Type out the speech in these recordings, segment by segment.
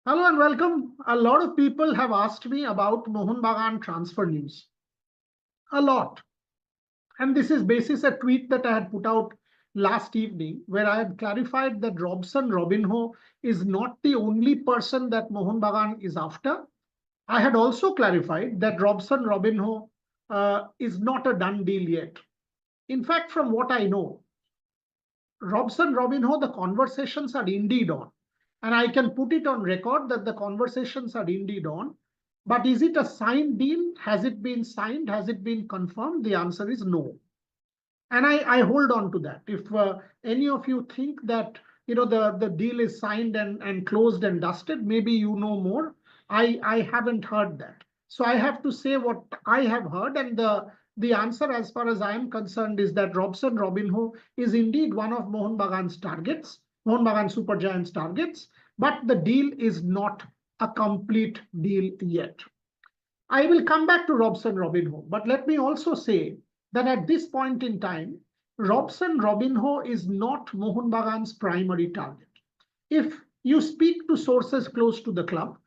Hello and welcome. A lot of people have asked me about Mohun Bagan transfer news. A lot. And this is basis a tweet that I had put out last evening where I had clarified that Robson Robinho is not the only person that Mohun Bagan is after. I had also clarified that Robson Robinho is not a done deal yet. In fact, from what I know, Robson Robinho, the conversations are indeed on. And I can put it on record that the conversations are indeed on. But is it a signed deal? Has it been signed? Has it been confirmed? The answer is no. And I hold on to that. If any of you think that the deal is signed and closed and dusted, maybe you know more. I haven't heard that. So I have to say what I have heard, and the answer, as far as I am concerned, is that Robson Robinho is indeed one of Mohun Bagan's targets, Mohun Bagan Super Giants targets, but the deal is not a complete deal yet. I will come back to Robson Robinho, but let me also say that at this point in time, Robson Robinho is not Mohun Bagan's primary target. If you speak to sources close to the club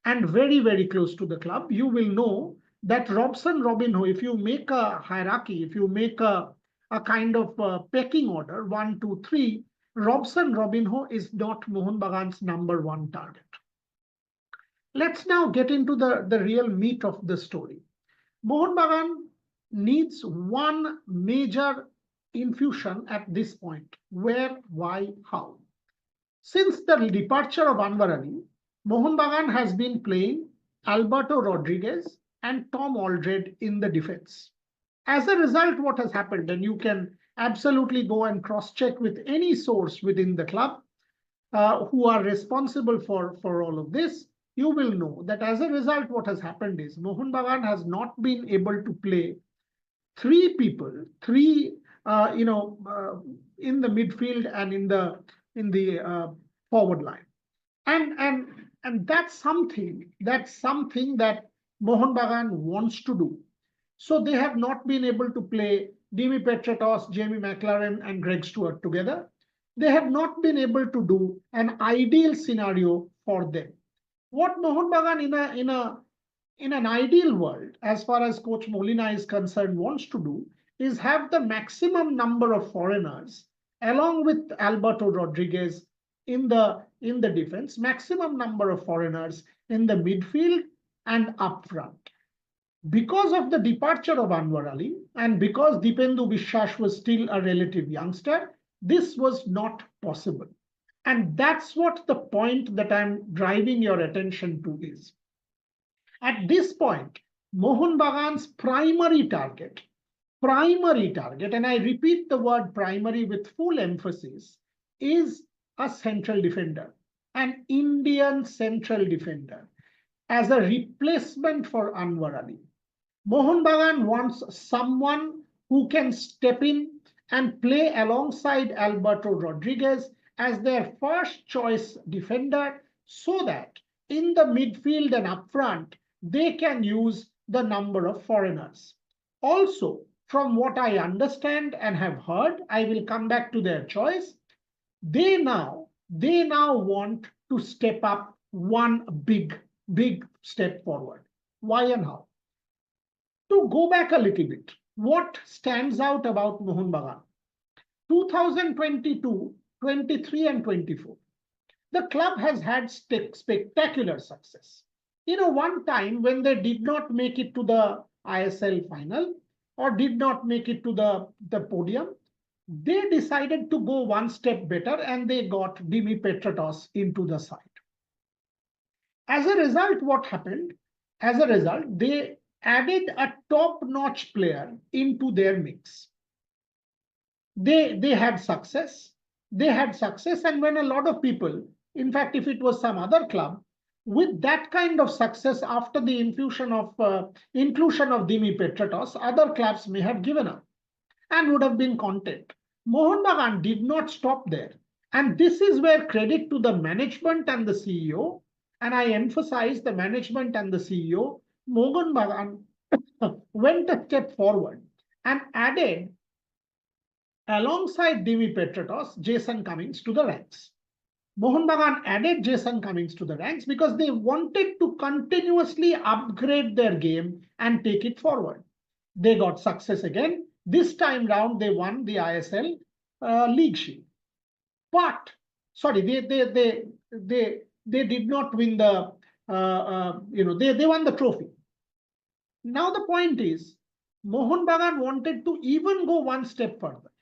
and very, very close to the club, you will know that Robson Robinho, if you make a hierarchy, if you make a kind of pecking order, 1, 2, 3, Robson Robinho is not Mohun Bagan's number one target. Let's now get into the real meat of the story. Mohun Bagan needs one major infusion at this point. Where, why, how? Since the departure of Anwar Ali, Mohun Bagan has been playing Alberto Rodriguez and Tom Aldred in the defense. As a result, what has happened, and you can absolutely go and cross-check with any source within the club who are responsible for all of this, you will know that as a result, what has happened is Mohun Bagan has not been able to play three people, in the midfield and in the forward line, and that's something that Mohun Bagan wants to do. So they have not been able to play Dimi Petratos, Jamie McLaren, and Greg Stewart together. They have not been able to do an ideal scenario for them. What Mohun Bagan in an ideal world, as far as Coach Molina is concerned, wants to do is have the maximum number of foreigners along with Alberto Rodriguez in the defense, maximum number of foreigners in the midfield and up front. Because of the departure of Anwar Ali and because Dipendu Vishwas was still a relative youngster, this was not possible. And that's what the point that I'm driving your attention to is. At this point, Mohun Bagan's primary target, and I repeat the word primary with full emphasis, is a central defender, an Indian central defender, as a replacement for Anwar Ali. Mohun Bagan wants someone who can step in and play alongside Alberto Rodriguez as their first choice defender so that in the midfield and up front, they can use the number of foreigners. Also, from what I understand and have heard, I will come back to their choice. They now want to step up one big step forward. Why and how? To go back a little bit, what stands out about Mohun Bagan? 2022, 23, and 24. The club has had spectacular success. One time when they did not make it to the ISL final or did not make it to the podium, they decided to go one step better and they got Dimi Petratos into the side. As a result, what happened? As a result, they added a top-notch player into their mix. They had success. And when a lot of people, in fact, if it was some other club, with that kind of success after the inclusion of Dimi Petratos, other clubs may have given up and would have been content. Mohun Bagan did not stop there. And this is where credit to the management and the CEO, and I emphasize the management and the CEO, Mohun Bagan went a step forward and added, alongside Dimi Petratos, Jason Cummings to the ranks. Mohun Bagan added Jason Cummings to the ranks because they wanted to continuously upgrade their game and take it forward. They got success again. This time round, they won the ISL League Shield. But sorry, they did not win the they won the trophy. Now the point is, Mohun Bagan wanted to even go one step further.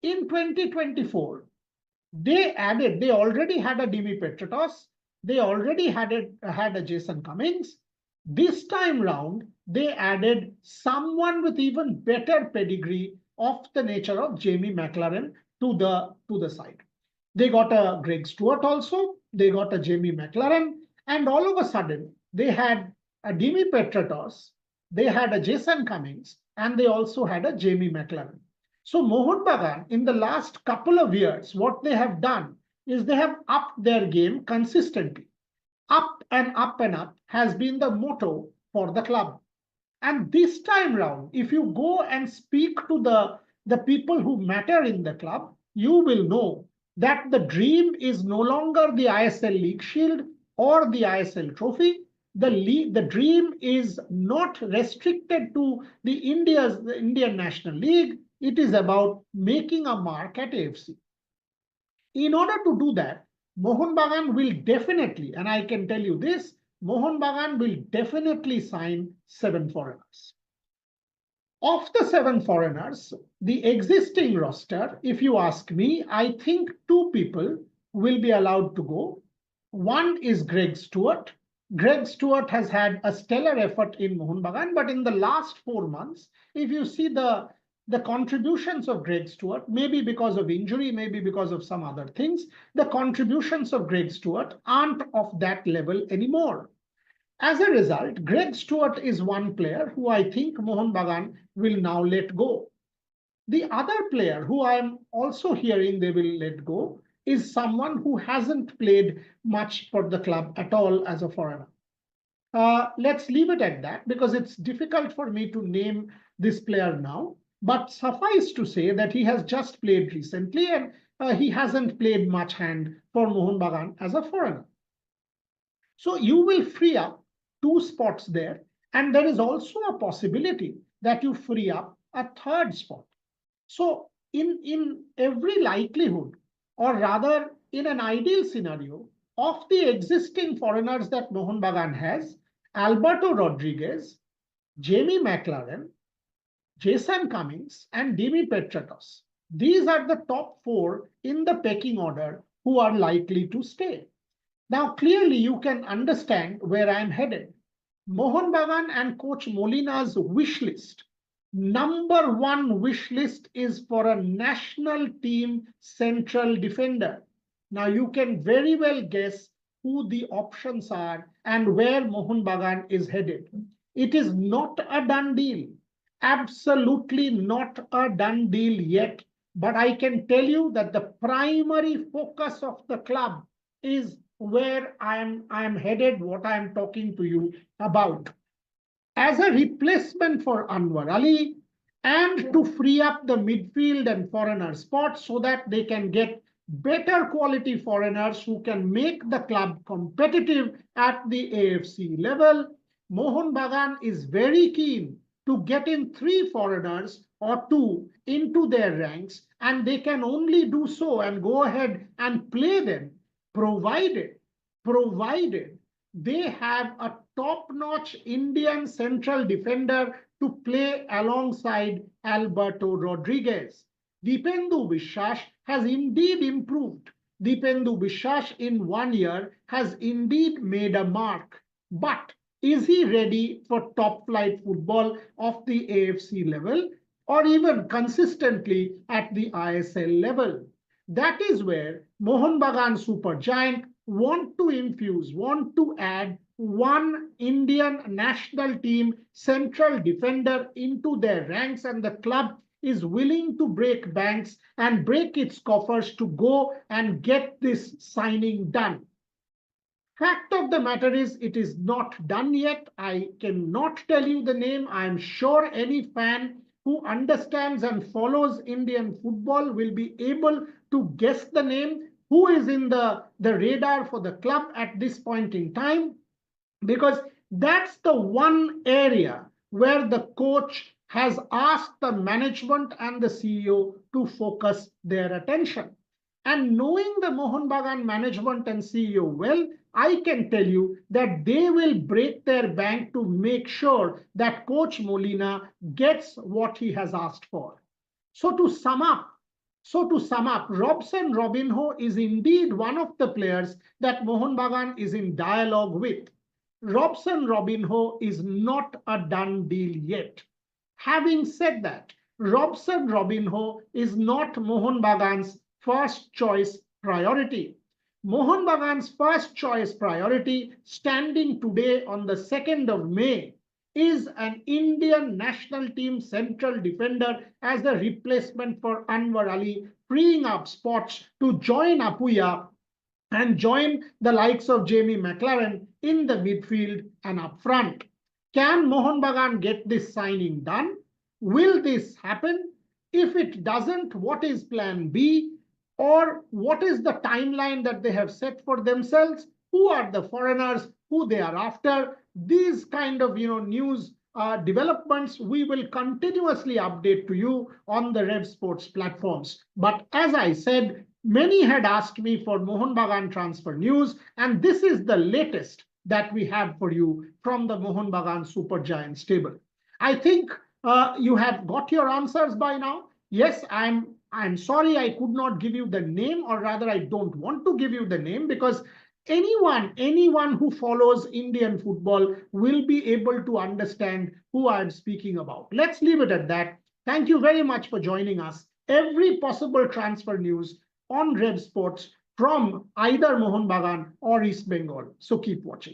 In 2024, they already had a Dimi Petratos, they already had a Jason Cummings. This time round, they added someone with even better pedigree of the nature of Jamie McLaren to the side. They got a Greg Stewart also, they got a Jamie McLaren, and all of a sudden they had a Dimi Petratos, they had a Jason Cummings, and they also had a Jamie McLaren. So Mohun Bagan, in the last couple of years, what they have done is they have upped their game consistently. Up and up and up has been the motto for the club. And this time round, if you go and speak to the people who matter in the club, you will know that the dream is no longer the ISL League Shield or the ISL trophy. The dream is not restricted to the Indian National League. It is about making a mark at AFC. In order to do that, Mohun Bagan will definitely, and I can tell you this, Mohun Bagan will definitely sign 7 foreigners. Of the 7 foreigners, the existing roster, if you ask me, I think 2 people will be allowed to go. One is Greg Stewart. Greg Stewart has had a stellar effort in Mohun Bagan, but in the last 4 months, if you see the contributions of Greg Stewart, maybe because of injury, maybe because of some other things, the contributions of Greg Stewart aren't of that level anymore. As a result, Greg Stewart is one player who I think Mohun Bagan will now let go. The other player who I am also hearing they will let go is someone who hasn't played much for the club at all as a foreigner. Let's leave it at that because it's difficult for me to name this player now. But suffice to say that he has just played recently and he hasn't played much hand for Mohun Bagan as a foreigner. So you will free up 2 spots there. And there is also a possibility that you free up a 3rd spot. So in every likelihood, or rather in an ideal scenario, of the existing foreigners that Mohun Bagan has, Alberto Rodriguez, Jamie McLaren, Jason Cummings, and Dimi Petratos. These are the top 4 in the pecking order who are likely to stay. Now, clearly, you can understand where I'm headed. Mohun Bagan and Coach Molina's wish list. Number 1 wish list is for a national team central defender. Now, you can very well guess who the options are and where Mohun Bagan is headed. It is not a done deal. Absolutely not a done deal yet. But I can tell you that the primary focus of the club is where I am headed, what I am talking to you about. As a replacement for Anwar Ali and to free up the midfield and foreigner spots so that they can get better quality foreigners who can make the club competitive at the AFC level, Mohun Bagan is very keen to get in 3 foreigners or 2 into their ranks, and they can only do so and go ahead and play them provided they have a top-notch Indian central defender to play alongside Alberto Rodriguez. Dipendu Vishwas has indeed improved. Dipendu Vishwas in 1 year has indeed made a mark. But is he ready for top-flight football of the AFC level or even consistently at the ISL level? That is where Mohun Bagan Supergiant want to add 1 Indian national team central defender into their ranks, and the club is willing to break banks and break its coffers to go and get this signing done. Fact of the matter is, it is not done yet. I cannot tell you the name. I am sure any fan who understands and follows Indian football will be able to guess the name. who is in the radar for the club at this point in time, because that's the one area where the coach has asked the management and the CEO to focus their attention. And knowing the Mohun Bagan management and CEO well, I can tell you that they will break their bank to make sure that Coach Molina gets what he has asked for. So to sum up, Robson Robinho is indeed one of the players that Mohun Bagan is in dialogue with. Robson Robinho is not a done deal yet. Having said that, Robson Robinho is not Mohun Bagan's first choice priority. Mohun Bagan's first choice priority, standing today on the 2nd of May, is an Indian national team central defender as the replacement for Anwar Ali, freeing up spots to join Apuya and join the likes of Jamie McLaren in the midfield and up front. Can Mohun Bagan get this signing done? Will this happen? If it doesn't, what is plan B? Or what is the timeline that they have set for themselves? Who are the foreigners, who they are after? These kind of news developments we will continuously update to you on the Rev Sports platforms. But as I said, many had asked me for Mohun Bagan transfer news, and this is the latest that we have for you from the Mohun Bagan Super Giant stable. I think you have got your answers by now. Yes, I'm sorry I could not give you the name, or rather I don't want to give you the name, because anyone who follows Indian football will be able to understand who I'm speaking about. Let's leave it at that. Thank you very much for joining us. Every possible transfer news on Rev Sports from either Mohun Bagan or East Bengal. So keep watching.